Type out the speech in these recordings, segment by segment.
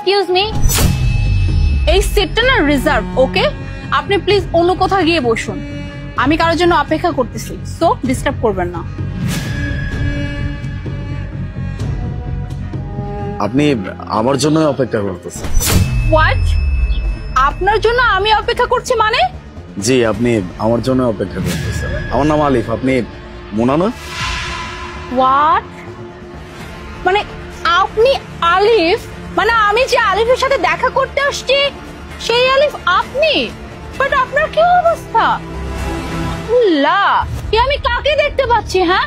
Excuse me, এই সিটটা না রিজার্ভ, ওকে? আপনি প্লিজ অন্য কোথাও গিয়ে বসুন, আমি কারোর জন্য অপেক্ষা করতেছি, সো ডিস্টার্ব করবেন না। আপনি আমার জন্য অপেক্ষা করতেছেন? হোয়াট? আপনার জন্য আমি অপেক্ষা করছি মানে? জি, আপনি আমার জন্য অপেক্ষা করতেছেন। আমার নাম আলিফ, আপনি মোনা না? হোয়াট? মানে আপনি আলিফ? মানে আমি যে আলিফের সাথে দেখা করতে আসছি সেই আলিফ আপনি? বাট আপনার কি অবস্থা? আল্লাহ, কি আমি কাকে দেখতে পাচ্ছি? হ্যাঁ,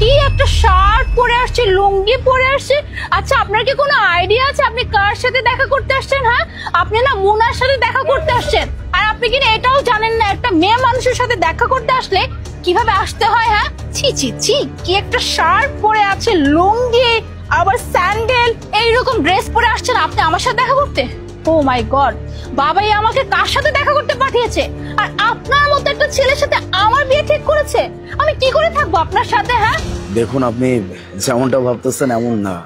কি একটা শার্ট পরে আসছে, লুঙ্গি পরে আসছে। আচ্ছা, আপনার কি কোনো আইডিয়া আছে আপনি কার সাথে দেখা করতে আসছেন? হ্যাঁ, আপনি না মুনার সাথে দেখা করতে আসছেন। আর আপনি কি এটাও জানেন না একটা মেয়ে মানুষের সাথে দেখা করতে আসলে কিভাবে আসতে হয়? হ্যাঁ, ছি ছি ছি, কি একটা শার্ট পরে আছে, লুঙ্গি, আবার স্যান্ডেল, এইরকম ড্রেস পরে আসছেন আপনি আমার সাথে দেখা করতে? ও মাই গড, বাবাই আমাকে কার সাথে দেখা করতে পাঠিয়েছে? আর আপনার মতো একটা ছেলের সাথে আমার বিয়ে ঠিক করেছে? আমি কি করে থাকবো আপনার সাথে? হ্যাঁ দেখুন, আপনি যেমনটা ভাবতেছেন এমন না,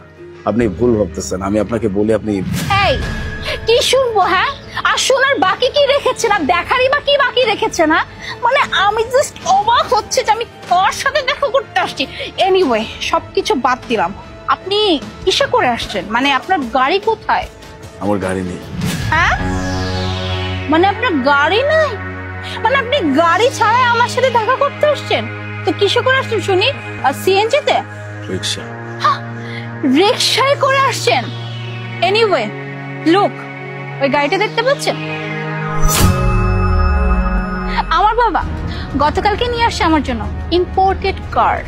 আপনি ভুল ভাবতেছেন। আমি আপনাকে বলি, আপনি এই কি শুনবো? হ্যাঁ, আর শোনার বাকি কি রেখেছেন? আর দেখারই বা কি বাকি রেখেছেন? হ্যাঁ, মানে আমি জাস্ট অবাক হচ্ছে যে আমি কার সাথে দেখা করতে আসছি। এনিওয়ে, সবকিছু বাদ দিলাম, আপনি কিসে করে আসছেন? মানে আপনার গাড়ি কোথায়? আমার গাড়ি নেই। হ্যাঁ, মানে আপনার গাড়ি নাই? মানে আপনি গাড়ি ছাড়াই আমার সাথে দেখা করতে আসছেন? তো কিসে করে আসছেন শুনি? আর সিএনজি তে? রিক্সা। রিক্সায় করে আসছেন? এনিওয়ে লুক, ওই গাড়িটা দেখতে পাচ্ছেন? আমার বাবা গতকালকে নিয়ে আসছে আমার জন্য ইম্পোর্টেড কার।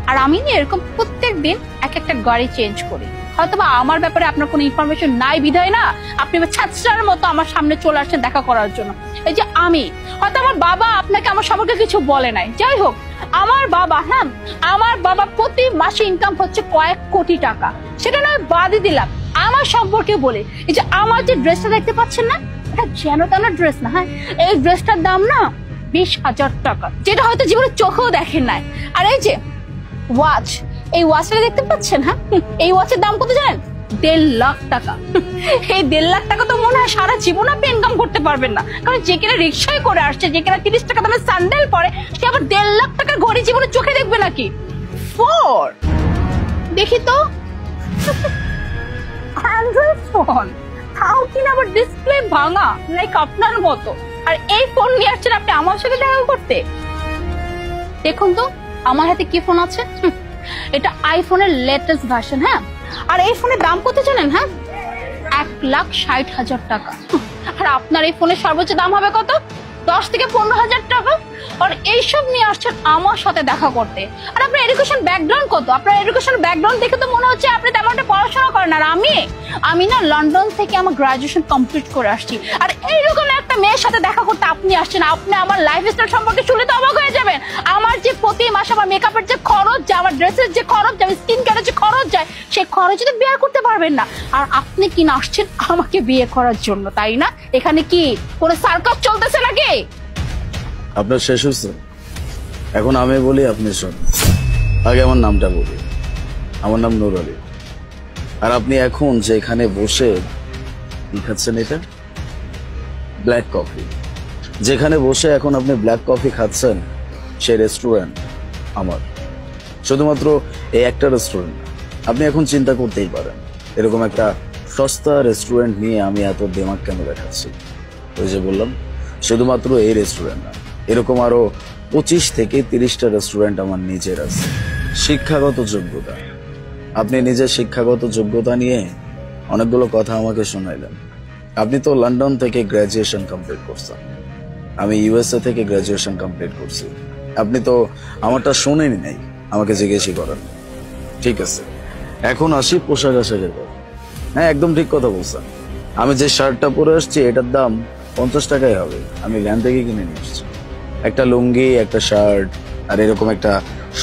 আর আমি না এরকম প্রত্যেকদিন এক একটা গাড়ি চেঞ্জ করি। হয়তোবা আমার ব্যাপারে আপনার কোনো ইনফরমেশন নাই বিধায় না আপনি ছাত্রার মতো আমার সামনে চলে আসছেন দেখা করার জন্য। এই যে আমি, হয়তো আমার বাবা আপনাকে আমার সম্পর্কে কিছু বলে নাই, যাই হোক, আমার বাবা, হ্যাঁ, আমার বাবা প্রতি মাসে ইনকাম হচ্ছে কয়েক কোটি টাকা। সেটা নয় বাদই দিলাম, আমার সম্পর্কে বলে, এই যে আমার যে ড্রেসটা দেখতে পাচ্ছেন না, এটা যেন তেন ড্রেস না। হ্যাঁ, এই ড্রেসটার দাম না 20,000 টাকা, যেটা হয়তো জীবনে চোখেও দেখেন নাই। আর এই যে ওয়াচ, এই ওয়াচটা দেখতে পাচ্ছেন, হ্যাঁ, এই ওয়াচের দাম কত জানেন? 1.5 লাখ টাকা। এই 1.5 লাখ টাকা তো মনে হয় সারা জীবন আপনি ইনকাম করতে পারবেন না, কারণ যে কিনা রিক্সায় করে আসছে, যে কিনা 30 টাকা দামের স্যান্ডেল পরে, সে আবার 1.5 লাখ টাকার ঘড়ি জীবনে চোখে দেখবে নাকি? দেখি তো, অ্যান্ড্রয়েড ফোন, তাও কিনা আবার ডিসপ্লে ভাঙা, লাইক আপনার মতো। আর এই ফোন নিয়ে আসছেন আপনি আমার সাথে দেখা করতে? দেখুন তো আমার হাতে কি ফোন আছে, এটা আইফোনের লেটেস্ট ভার্সন। হ্যাঁ, আর এই ফোনের দাম কত জানেন? হ্যাঁ, 1,60,000 টাকা। আর আপনার এই ফোনের সর্বোচ্চ দাম হবে কত? 10 থেকে 15,000 টাকা। আর এইসব নিয়ে আসছেন আমার সাথে দেখা করতে। আর আপনার এডুকেশন ব্যাকগ্রাউন্ড কত? আপনার এডুকেশন ব্যাকগ্রাউন্ড দেখে তো মনে হচ্ছে আপনি তেমন একটা পড়াশোনা করেন। আর আমি না লন্ডন থেকে আমার গ্রাজুয়েশন কমপ্লিট করে আসছি। আর এইরকম একটা মেয়ের সাথে দেখা করতে আপনি আসছেন? আপনি আমার লাইফস্টাইল সম্পর্কে শুনলে তো অবাক হয়ে যাবেন। আমার যে প্রতি মাসে আমার মেকআপের যে খরচ যায়, আমার ড্রেসের যে খরচ যায়, স্কিন কেয়ারের যে খরচ যায়, সেই খরচ তো বিয়ে করতে পারবেন না। আর আপনি কি না আসছেন আমাকে বিয়ে করার জন্য, তাই না? এখানে কি কোনো সার্কাস চলতেছে নাকি? আপনার শেষ হচ্ছে? এখন আমি বলি, আপনি শোনেন। আগে আমার নামটা বলি। আমার নাম নূর আলী। আর আপনি এখন যেখানে বসে কি খাচ্ছেন, এটা ব্ল্যাক কফি। যেখানে বসে এখন আপনি ব্ল্যাক কফি খাচ্ছেন, সেই রেস্টুরেন্ট আমার। শুধুমাত্র এই একটা রেস্টুরেন্ট। আপনি এখন চিন্তা করতেই পারেন, এরকম একটা সস্তা রেস্টুরেন্ট নিয়ে আমি এত দিমাগ কেন দেখাচ্ছি। ওই যে বললাম, শুধুমাত্র এই রেস্টুরেন্ট না, এরকম আরো 25 থেকে 30টা রেস্টুরেন্ট আমার নিজের আছে। শিক্ষাগত যোগ্যতা, আপনি নিজের শিক্ষাগত যোগ্যতা নিয়ে অনেকগুলো কথা আমাকে শোনাইলেন। আপনি তো লন্ডন থেকে গ্রাজুয়েশন কমপ্লিট করছেন, আমি ইউএসএ থেকে গ্রাজুয়েশন কমপ্লিট করছি। আপনি তো আমারটা শোনেনি নাই, আমাকে জিজ্ঞেসই করেন। ঠিক আছে, এখন আসি পোশাক আশাকের কথা। হ্যাঁ, একদম ঠিক কথা বলছেন। আমি যে শার্টটা পরে আসছি এটার দাম 50 টাকাই হবে। আমি ভ্যান থেকে কিনে নিয়ে আসছি। একটা লুঙ্গি, একটা শার্ট, আর এরকম একটা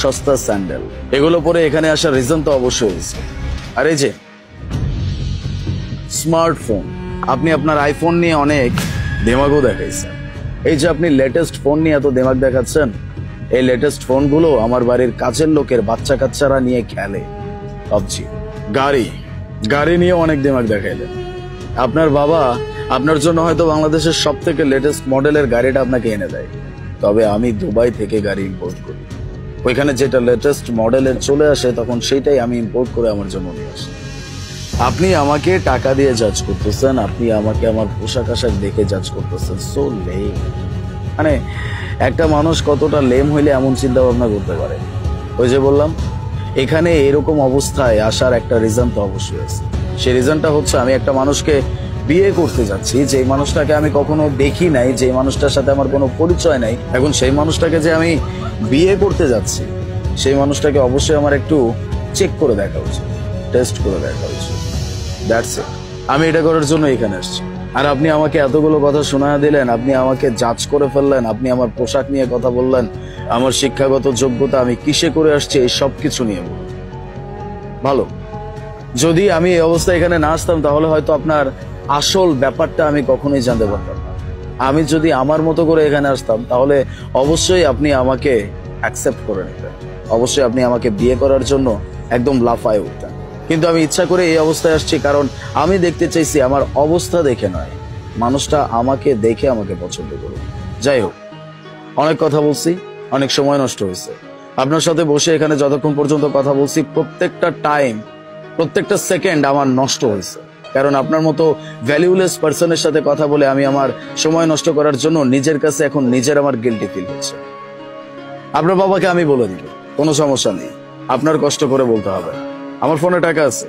সস্তা স্যান্ডেল, এগুলো পরে এখানে আসার রিজন তো অবশ্যই হয়েছে। আর এই যে স্মার্টফোন, আপনি আপনার আইফোন নিয়ে অনেক দেমাগও দেখাইছেন। এই যে আপনি লেটেস্ট ফোন নিয়ে এত দেমাগ দেখাচ্ছেন, এই লেটেস্ট ফোনগুলো আমার বাড়ির কাছের লোকের বাচ্চা কাচ্চারা নিয়ে খেলে। ভাবছি গাড়ি নিয়ে অনেক দেমাগ দেখাইলেন। আপনার বাবা আপনার জন্য হয়তো বাংলাদেশের সব থেকে লেটেস্ট মডেলের গাড়িটা আপনাকে এনে দেয়, তবে আমি দুবাই থেকে গাড়ি ইম্পোর্ট করি। ওইখানে যেটা লেটেস্ট মডেলের চলে আসে তখন সেইটাই আমি ইম্পোর্ট করে আমার জন্য নিয়ে আসি। আপনি আমাকে টাকা দিয়ে জাজ করতেছেন, আপনি আমাকে আমার পোশাক আশাক দেখে জাজ করতেছেন। So lame. মানে একটা মানুষ কতটা লেম হইলে এমন চিন্তা ভাবনা করতে পারে? ওই যে বললাম, এখানে এরকম অবস্থায় আসার একটা রিজন তো অবশ্যই আছে। সেই রিজনটা হচ্ছে আমি একটা মানুষকে বিয়ে করতে যাচ্ছি, যে মানুষটাকে আমি কখনো দেখি নাই, যে মানুষটার সাথে আমার কোনো পরিচয় নাই। এখন সেই মানুষটাকে যে আমি বিয়ে করতে যাচ্ছি, সেই মানুষটাকে অবশ্যই আমার একটু চেক করে দেখা উচিত, টেস্ট করে দেখা উচিত। That's it. আমি এটা করার জন্য এখানে আসছি। আর আপনি আমাকে এতগুলো কথা শোনায় দিলেন, আপনি আমাকে জাজ করে ফেললেন, আপনি আমার পোশাক নিয়ে কথা বললেন, আমার শিক্ষাগত যোগ্যতা, আমি কিসে করে আসছি, এই সব কিছু নিয়ে বললেন। ভালো, যদি আমি এই অবস্থায় এখানে না আসতাম তাহলে হয়তো আপনার আসল ব্যাপারটা আমি কখনোই জানতে পারতাম না। আমি যদি আমার মতো করে এখানে আসতাম তাহলে অবশ্যই আপনি আমাকে অ্যাকসেপ্ট করে নিতেন, অবশ্যই আপনি আমাকে বিয়ে করার জন্য একদম লাফায় উঠতেন। কিন্তু আমি ইচ্ছা করে এই অবস্থায় আসছি কারণ আমি দেখতে চাইছি আমার অবস্থা দেখে নয়, মানুষটা আমাকে দেখে আমাকে পছন্দ করুন। যাই হোক, অনেক কথা বলছি, অনেক সময় নষ্ট হয়েছে। আপনার সাথে বসে এখানে যতক্ষণ পর্যন্ত কথা বলছি, প্রত্যেকটা টাইম, প্রত্যেকটা সেকেন্ড আমার নষ্ট হয়েছে। কারণ আপনার মতো ভ্যালুলেস পার্সনের সাথে কথা বলে আমি আমার সময় নষ্ট করার জন্য নিজের কাছে এখন নিজের আমার গিল্টি ফিল হচ্ছে। আপনার বাবাকে আমি বলে দিব, কোনো সমস্যা নেই, আপনার কষ্ট করে বলতে হবে। আমার ফোনে টাকা আছে,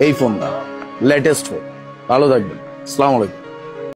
এই ফোন না, লেটেস্ট ফোন। ভালো থাকবেন। আসসালামু আলাইকুম।